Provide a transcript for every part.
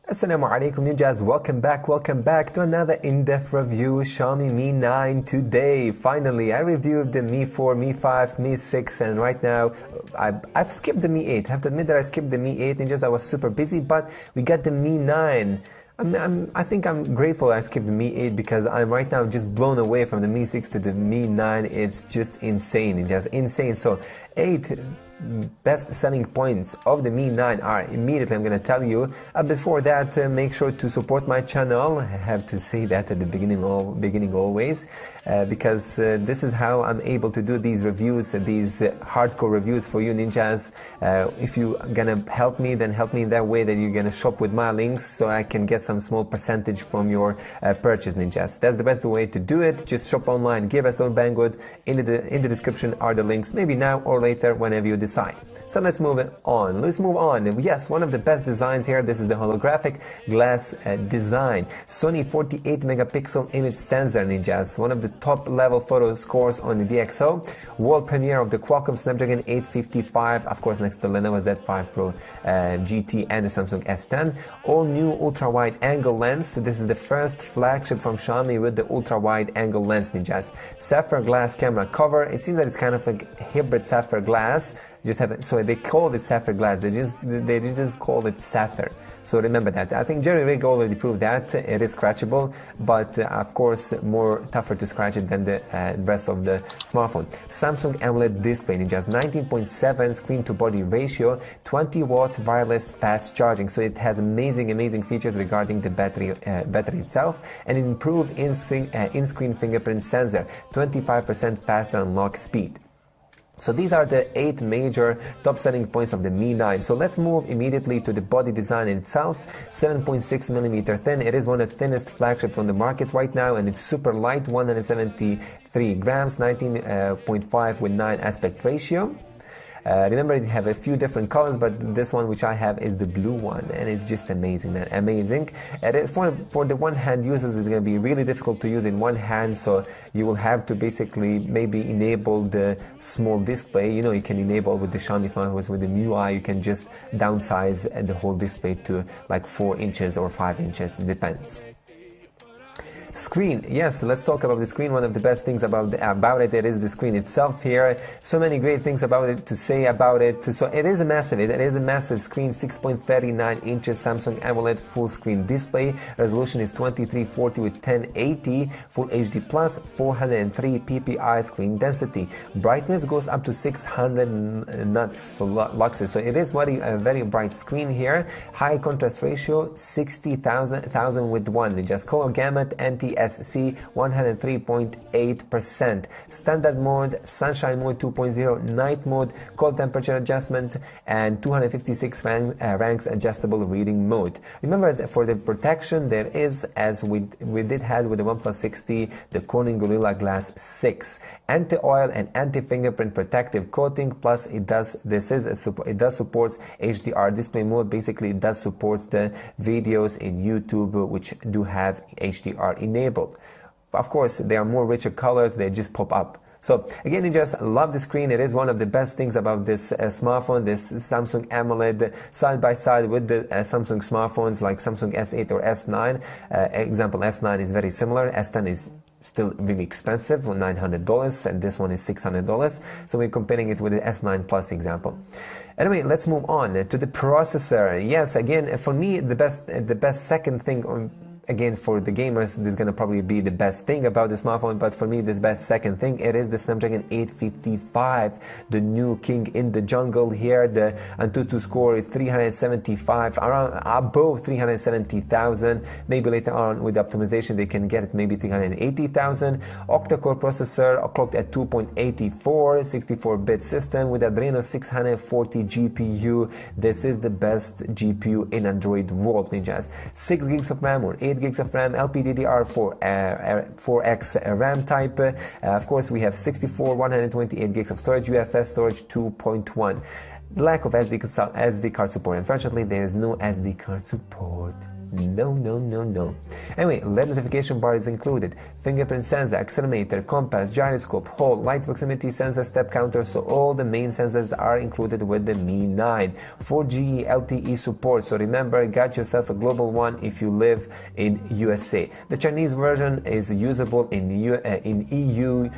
Assalamu alaikum ninjas, welcome back to another in-depth review. Xiaomi Mi 9 today. Finally, I reviewed the Mi 4, Mi 5, Mi 6, and right now I've skipped the Mi 8. I have to admit that I skipped the Mi 8 ninjas, I was super busy, but we got the Mi 9. I think I'm grateful I skipped the Mi 8 because I'm right now just blown away from the Mi 6 to the Mi 9. It's just insane, just insane. So 8 best selling points of the Mi 9 are immediately I'm going to tell you. Before that, make sure to support my channel. I have to say that at the beginning always, because this is how I'm able to do these reviews, these hardcore reviews for you ninjas. If you're gonna help me, then help me in that way that you're gonna shop with my links so I can get some small percentage from your purchase ninjas. That's the best way to do it. Just shop online, give us on Banggood. In the description are the links, maybe now or later whenever you decide. So let's move on. Yes, one of the best designs here. This is the holographic glass design. Sony 48 megapixel image sensor ninjas. One of the top level photo scores on the DxO. World premiere of the Qualcomm Snapdragon 855. Of course, next to the Lenovo Z5 Pro GT and the Samsung S10. All new ultra wide angle lens. So this is the first flagship from Xiaomi with the ultra wide angle lens ninjas. Sapphire glass camera cover. It seems that it's kind of like hybrid sapphire glass. So they called it sapphire glass. They just called it sapphire. So remember that. I think Jerry Rig already proved that it is scratchable, but of course more tougher to scratch it than the rest of the smartphone. Samsung AMOLED display in just 19.7 screen to body ratio, 20 watts wireless fast charging. So it has amazing features regarding the battery itself, and improved in-screen fingerprint sensor, 25% faster unlock speed. So these are the 8 major top selling points of the Mi 9. So let's move immediately to the body design itself. 7.6mm thin. It is one of the thinnest flagships on the market right now, and it's super light, 173 grams, 19.5 with 9 aspect ratio. Remember, they have a few different colors, but this one which I have is the blue one, and it's just amazing, man, amazing. It is for the one-hand users, it's going to be really difficult to use in one hand, so you will have to basically maybe enable the small display. You know, you can enable with the Xiaomi smartphones with the MIUI, you can just downsize the whole display to like 4 inches or 5 inches, it depends. Screen, yes, let's talk about the screen. One of the best things about it is the screen itself here. So many great things about it to say about it. So it is a massive screen, 6.39 inches Samsung AMOLED full screen display. Resolution is 2340 with 1080 full HD plus, 403 ppi screen density. Brightness goes up to 600 nits, so luxes. So it is a very bright screen here. High contrast ratio, 60,000 with 1. Just color gamut, NTSC 103.8%. Standard mode, sunshine mode 2.0, night mode, cold temperature adjustment, and 256 ranks adjustable reading mode. Remember that for the protection, there is, as we did have with the OnePlus 6T, the Corning Gorilla Glass 6 anti-oil and anti-fingerprint protective coating. Plus, it does supports HDR display mode. Basically, it does support the videos in YouTube which do have HDR enabled. Of course, there are more richer colors, they just pop up. So again, I just love the screen. It is one of the best things about this smartphone, this Samsung AMOLED, side by side with the Samsung smartphones like Samsung S8 or S9. Example, S9 is very similar. S10 is still really expensive, $900, and this one is $600. So we're comparing it with the S9 Plus example. Anyway, let's move on to the processor. Yes, again, for me, the best second thing again, for the gamers, this is going to probably be the best thing about the smartphone, but for me, the best second thing, it is the Snapdragon 855, the new king in the jungle here. The Antutu score is 375, around above 370,000. Maybe later on with the optimization, they can get it maybe 380,000. Octa-core processor clocked at 2.84, 64-bit system with Adreno 640 GPU. This is the best GPU in Android world, ninjas. 6 gigs of RAM or 8 gigs of RAM, LPDDR4 4X RAM type. Of course, we have 64, 128 gigs of storage, UFS storage 2.1. Lack of SD card support. Unfortunately, there is no SD card support. No, no, no, no. Anyway, LED notification bar is included. Fingerprint sensor, accelerometer, compass, gyroscope, Hall, light proximity sensor, step counter. So all the main sensors are included with the Mi 9. 4G LTE support. So remember, get yourself a global one if you live in USA. The Chinese version is usable in EU,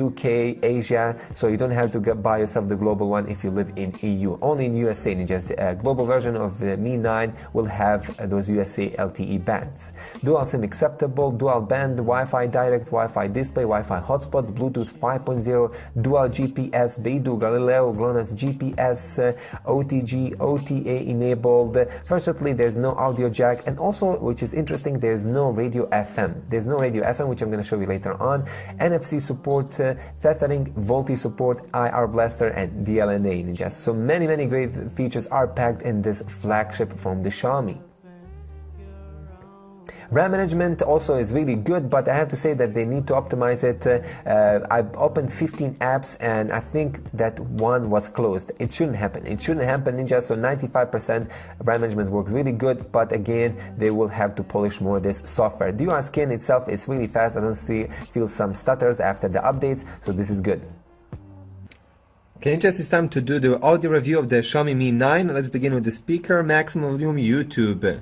UK, Asia. So you don't have to buy yourself the global one if you live in EU. Only in USA. Just a global version of the Mi 9 will have those USA LTE bands. Dual SIM acceptable, dual band, Wi-Fi direct, Wi-Fi display, Wi-Fi hotspot, Bluetooth 5.0, dual GPS, Beidou, Galileo, GLONASS GPS, OTG, OTA enabled. Fortunately, there's no audio jack, and also, which is interesting, there's no radio FM. There's no radio FM, which I'm going to show you later on. NFC support, tethering, VoLTE support, IR blaster, and DLNA ninjas. So many great features are packed in this flagship from the Xiaomi. RAM management also is really good, but I have to say that they need to optimize it. I've opened 15 apps and I think that one was closed. It shouldn't happen. It shouldn't happen, Ninja. So 95% RAM management works really good, but again, they will have to polish more this software. Dual skin itself is really fast. I don't feel some stutters after the updates, so this is good. Okay, just it's time to do the audio review of the Xiaomi Mi 9. Let's begin with the speaker, maximum volume, YouTube.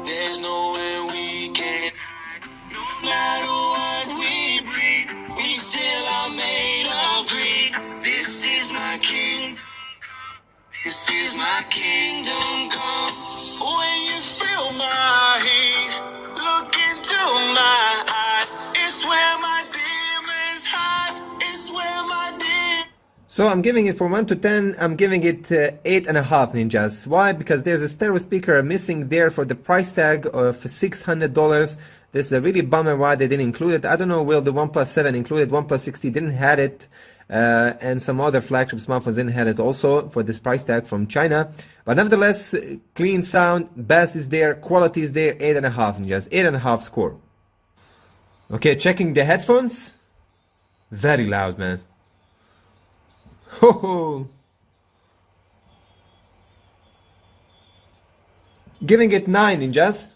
There's nowhere we can hide. No matter what we breed, we still are made of greed. This is my kingdom. This is my kingdom come. When you feel my heat, look into my eyes. It's where my demons hide. It's where my demons. So I'm giving it from 1 to 10, I'm giving it 8.5 ninjas. Why? Because there's a stereo speaker missing there for the price tag of $600. This is a really bummer why they didn't include it. I don't know, will the OnePlus 7 included, OnePlus 60 didn't have it, and some other flagship smartphones didn't have it also for this price tag from China. But nevertheless, clean sound, bass is there, quality is there, 8.5 ninjas, 8.5 score. Okay, checking the headphones. Very loud, man. Ho ho! Giving it 9 ninjas.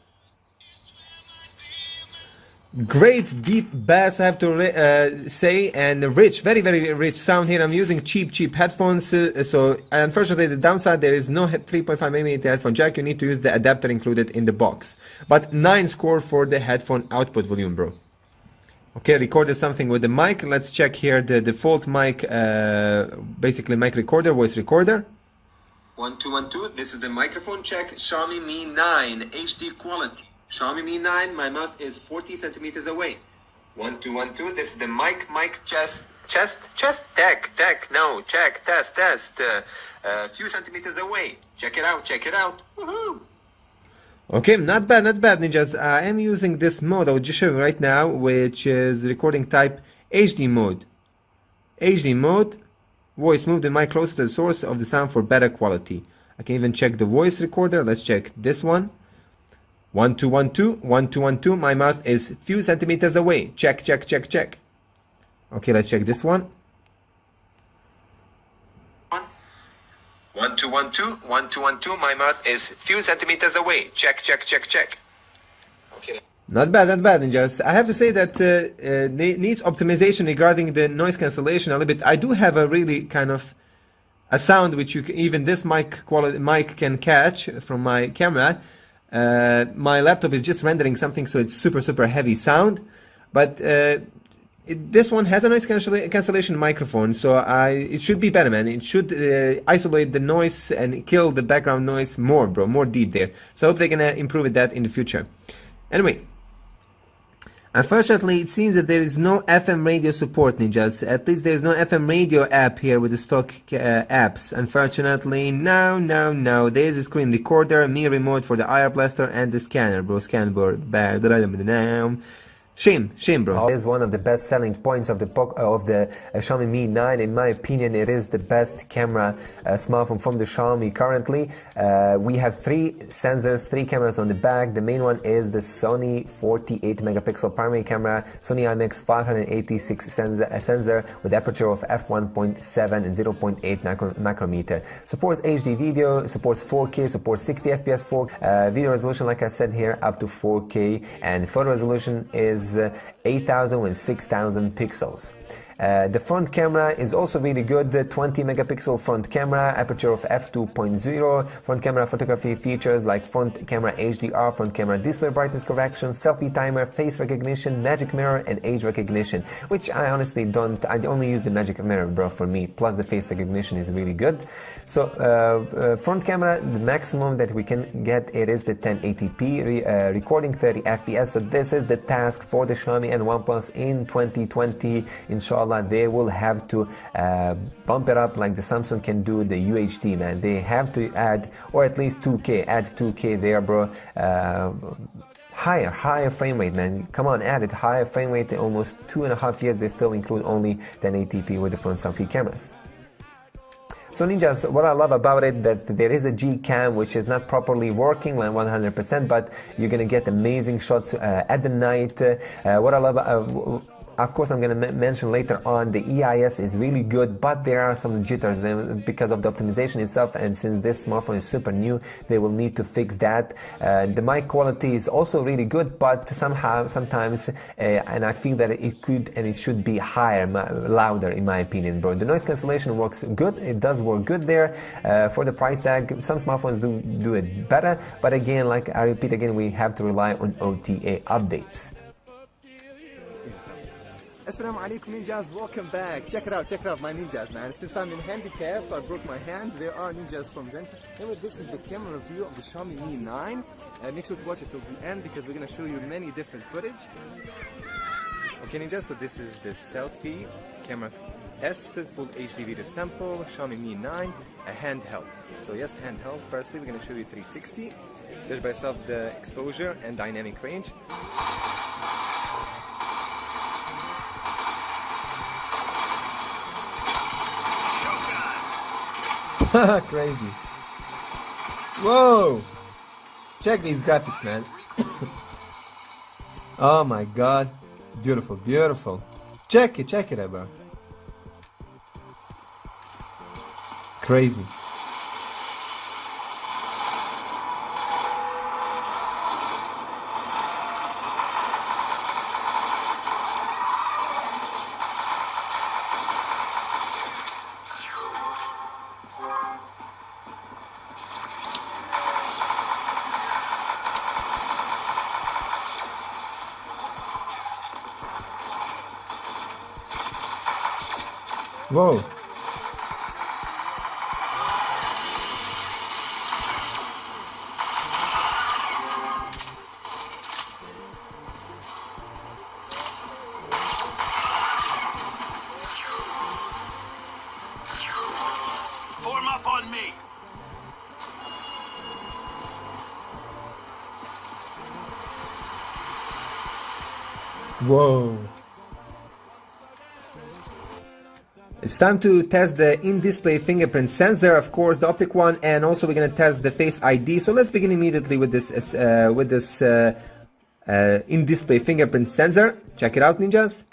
Great deep bass, I have to say, and rich, very rich sound here. I'm using cheap headphones, so unfortunately the downside, there is no 3.5mm headphone jack. You need to use the adapter included in the box. But 9 score for the headphone output volume, bro. Okay, recorded something with the mic. Let's check here the default mic, basically mic recorder, voice recorder. 1 2 1 2. This is the microphone check. Xiaomi Mi 9 HD quality. Xiaomi Mi 9. My mouth is 40 centimeters away. 1 2 1 2. This is the mic chest tech. No, check test. Few centimeters away. Check it out. Woohoo! Okay, not bad, ninjas. I am using this mode I will just show you right now, which is recording type HD mode. HD mode, voice move the mic closer to the source of the sound for better quality. I can even check the voice recorder. Let's check this one. 1 2 1 2, 1 2 1 2. My mouth is few centimeters away. Check. Okay, let's check this one. 1 2 1 2, 1 2 1 2. My mouth is few centimeters away. Check. Okay. Not bad, ninjas. I have to say that needs optimization regarding the noise cancellation a little bit. I do have a really kind of a sound which even this mic can catch from my camera. My laptop is just rendering something, so it's super heavy sound. But this one has a noise cancellation microphone, so it should be better, man. It should isolate the noise and kill the background noise more, bro, more deep there. So I hope they're gonna improve that in the future. Anyway, unfortunately, it seems that there is no FM radio support, ninjas. At least there's no FM radio app here with the stock apps. Unfortunately, no. There's a screen recorder, Mi remote for the IR blaster, and the scanner, bro. Scan board. Shame, bro. It is one of the best selling points of the Xiaomi Mi 9. In my opinion, it is the best camera smartphone from the Xiaomi currently. We have three sensors, three cameras on the back. The main one is the Sony 48 megapixel primary camera, Sony IMX 586 sensor with aperture of f1.7 and 0.8 micrometer. Supports HD video, supports 4K, supports 60 FPS, video resolution, like I said here, up to 4K, and photo resolution is 8,000 and 6,000 pixels. The front camera is also really good, 20 megapixel front camera, aperture of f2.0, front camera photography features like front camera HDR, front camera display brightness correction, selfie timer, face recognition, magic mirror, and age recognition, which I honestly don't, I only use the magic mirror, bro, for me, plus the face recognition is really good. So front camera, the maximum that we can get, it is the 1080p, recording 30 FPS, so this is the task for the Xiaomi and OnePlus in 2020, inshallah. They will have to bump it up like the Samsung can do the UHD, man. They have to add, or at least 2K, add 2K there, bro. Higher frame rate, man. Come on, add it. Higher frame rate, almost 2.5 years, they still include only 1080p with the front selfie cameras. So ninjas, what I love about it, that there is a G cam which is not properly working like 100%, but you're gonna get amazing shots at the night. What I love, of course, I'm going to mention later on, the EIS is really good, but there are some jitters because of the optimization itself, and since this smartphone is super new, they will need to fix that. The mic quality is also really good, but sometimes, and I feel that it could and it should be higher, louder in my opinion, bro. The noise cancellation works good, it does work good there. For the price tag, some smartphones do it better, but again, like I repeat again, we have to rely on OTA updates. Assalamu alaikum ninjas, welcome back. Check it out my ninjas, man. Since I'm in handicap, I broke my hand. There are ninjas from Zensa. Anyway, this is the camera review of the Xiaomi Mi 9. Make sure to watch it till the end because we're going to show you many different footage. Okay ninjas, so this is the selfie camera test, full HD video sample, Xiaomi Mi 9, a handheld. So yes, handheld. Firstly, we're going to show you 360. Judge by yourself the exposure and dynamic range. Crazy. Whoa! Check these graphics, man. Oh my god. Beautiful, beautiful. Check it out, bro. Crazy. Whoa. Form up on me. Whoa. It's time to test the in-display fingerprint sensor, of course, the optic one, and also we're going to test the Face ID. So let's begin immediately with this in-display fingerprint sensor. Check it out, ninjas.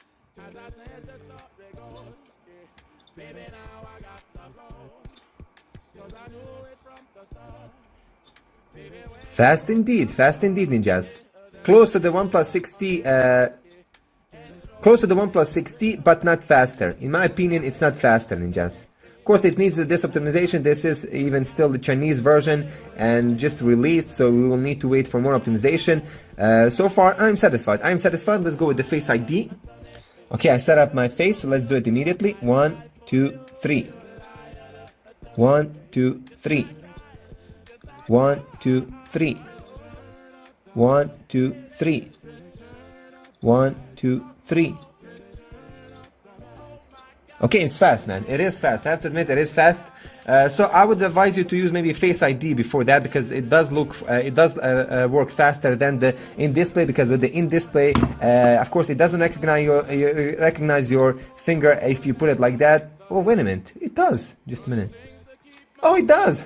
Fast indeed, ninjas. Close to the OnePlus 6T. Close to the OnePlus 6T, but not faster. In my opinion, it's not faster, ninjas. Of course, it needs this optimization. This is even still the Chinese version and just released, so we will need to wait for more optimization. So far, I'm satisfied. Let's go with the Face ID. Okay, I set up my face, so let's do it immediately. 1, 2, 3. 1, 2, 3. 1, 2, 3. 1, 2, 3. 1, 2, 3. Okay, it's fast, man. It is fast. I have to admit, it is fast. So I would advise you to use maybe Face ID before that, because it does work faster than the in-display, because with the in-display, of course, it doesn't recognize your finger if you put it like that. Oh, wait a minute. It does. Just a minute. Oh, it does.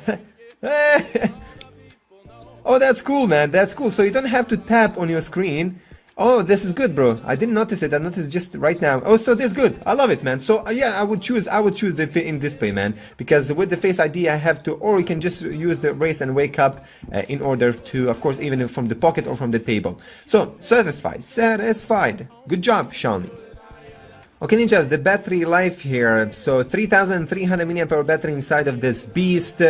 Oh, that's cool, man. That's cool. So you don't have to tap on your screen. Oh, this is good, bro. I didn't notice it. I noticed just right now. Oh, so this is good. I love it, man. So yeah, I would choose the in display, man, because with the Face ID I have to, or you can just use the raise and wake up in order to, of course, even from the pocket or from the table. So satisfied. Good job, Xiaomi. Okay, ninjas, the battery life here. So 3,300 mAh battery inside of this beast.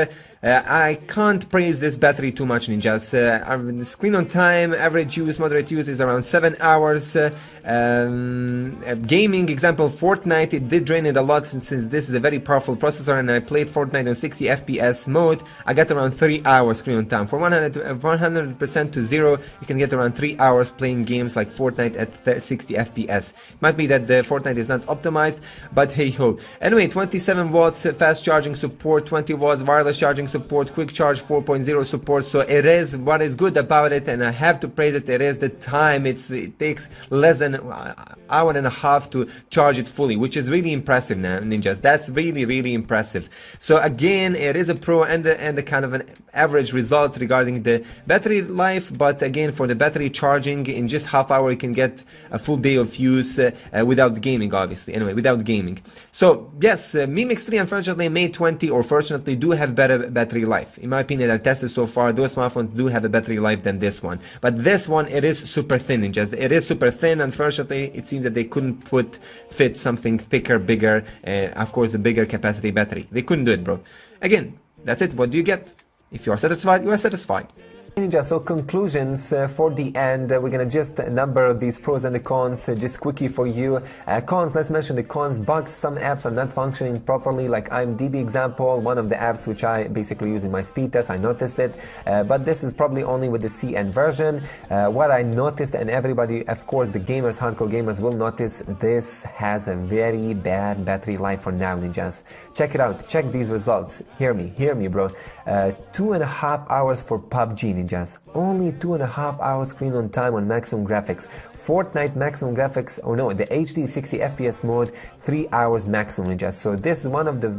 I can't praise this battery too much, ninjas. The screen on time, average use, moderate use is around 7 hours. Gaming example, Fortnite, it did drain it a lot since this is a very powerful processor, and I played Fortnite on 60 FPS mode. I got around 3 hours screen on time. For 100% to 0, you can get around 3 hours playing games like Fortnite at 60 FPS. It might be that the Fortnite is not optimized, but hey ho. Anyway, 27 watts fast charging support, 20 watts wireless charging support, quick charge 4.0 support. So it is, what is good about it, and I have to praise it, it is the time. It takes less than an hour and a half to charge it fully, which is really impressive now, ninjas. That's really impressive. So again, it is a pro and a kind of an average result regarding the battery life, but again, for the battery charging, in just half hour you can get a full day of use without gaming, obviously. Anyway, without gaming. So yes, Mi Mix 3 unfortunately Mate 20 or fortunately do have better battery life. In my opinion, I've tested so far, those smartphones do have a battery life than this one. But this one, it is super thin, ninjas. It is super thin. Unfortunately, it seems that they couldn't fit something thicker, bigger, of course a bigger capacity battery. They couldn't do it, bro. Again, that's it. What do you get? If you are satisfied, you are satisfied. Ninja, so conclusions for the end. We're gonna just number these pros and the cons just quickly for you. Cons, let's mention the cons. Bugs, some apps are not functioning properly, like IMDb example, one of the apps which I basically use in my speed test. I noticed it, but this is probably only with the CN version. What I noticed, and everybody, of course, the gamers, hardcore gamers will notice, this has a very bad battery life for now, ninjas. Check it out, check these results. Hear me, bro. 2.5 hours for PUBG, ninjas. Only 2.5 hours screen on time on maximum graphics. Fortnite maximum graphics, oh no, the HD 60 FPS mode, 3 hours maximum, ninjas. So this is one of the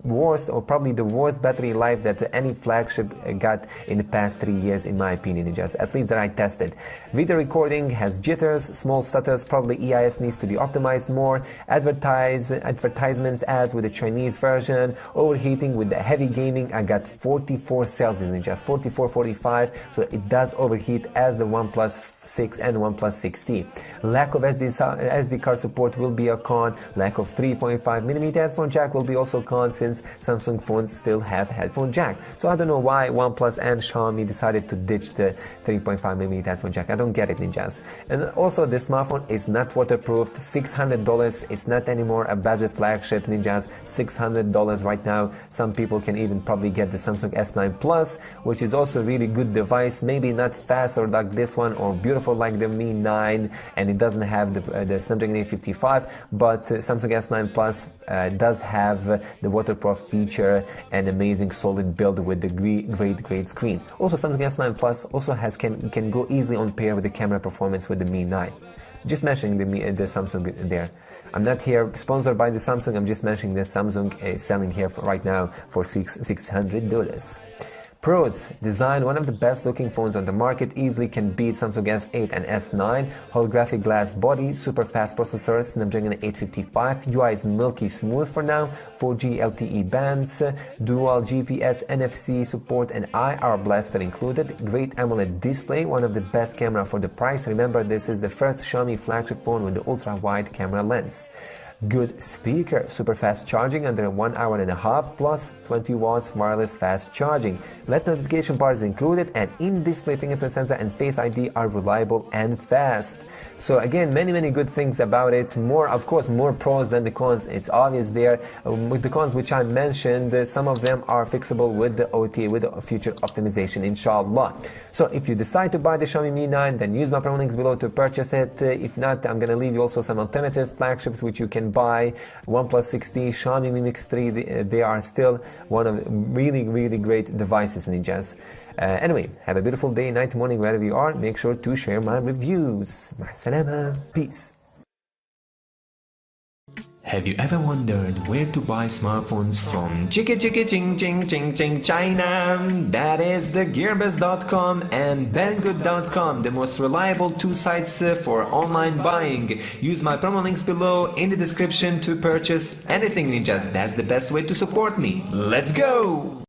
worst, or probably the worst battery life that any flagship got in the past 3 years, in my opinion, ninjas. At least that I tested. Video recording has jitters, small stutters, probably EIS needs to be optimized more. Advertisements ads with the Chinese version. Overheating with the heavy gaming, I got 44 Celsius, ninjas. 44, 45. So it does overheat as the OnePlus 6 and OnePlus 6T. Lack of SD card support will be a con. Lack of 3.5mm headphone jack will be also a con, since Samsung phones still have headphone jack. So I don't know why OnePlus and Xiaomi decided to ditch the 3.5mm headphone jack. I don't get it, ninjas. And also, the smartphone is not waterproofed. $600 is not anymore a budget flagship, ninjas. $600 right now. Some people can even probably get the Samsung S9 Plus, which is also really good device, maybe not fast or like this one, or beautiful like the Mi 9, and it doesn't have the Snapdragon 855, but Samsung S9 Plus does have the waterproof feature and amazing solid build with the great screen. Also, Samsung S9 Plus also can go easily on par with the camera performance with the Mi 9. Just mentioning the Samsung there. I'm not here sponsored by the Samsung, I'm just mentioning that Samsung is selling here right now for $600. Pros, design, one of the best looking phones on the market, easily can beat Samsung S8 and S9. Holographic glass body, super fast processor, Snapdragon 855, UI is milky smooth for now, 4G LTE bands, dual GPS, NFC support and IR blaster included, great AMOLED display, one of the best camera for the price. Remember, this is the first Xiaomi flagship phone with the ultra-wide camera lens. Good speaker, super fast charging under 1 hour and a half, plus 20 watts wireless fast charging. LED notification bar is included, and in-display fingerprint sensor and Face ID are reliable and fast. So again, many good things about it. More, of course, more pros than the cons. It's obvious there. With the cons which I mentioned, some of them are fixable with the OTA, with the future optimization, inshallah. So if you decide to buy the Xiaomi Mi 9, then use my promo links below to purchase it. If not, I'm gonna leave you also some alternative flagships which you can can buy OnePlus 6T, Xiaomi Mi Mix 3. They are still one of really great devices, ninjas. Anyway, have a beautiful day, night, morning, wherever you are. Make sure to share my reviews. مع السلامة. Peace. Have you ever wondered where to buy smartphones from? Chicka chicka ching ching ching ching China. That is the gearbest.com and banggood.com, the most reliable two sites for online buying. Use my promo links below in the description to purchase anything, ninjas. That's the best way to support me. Let's go!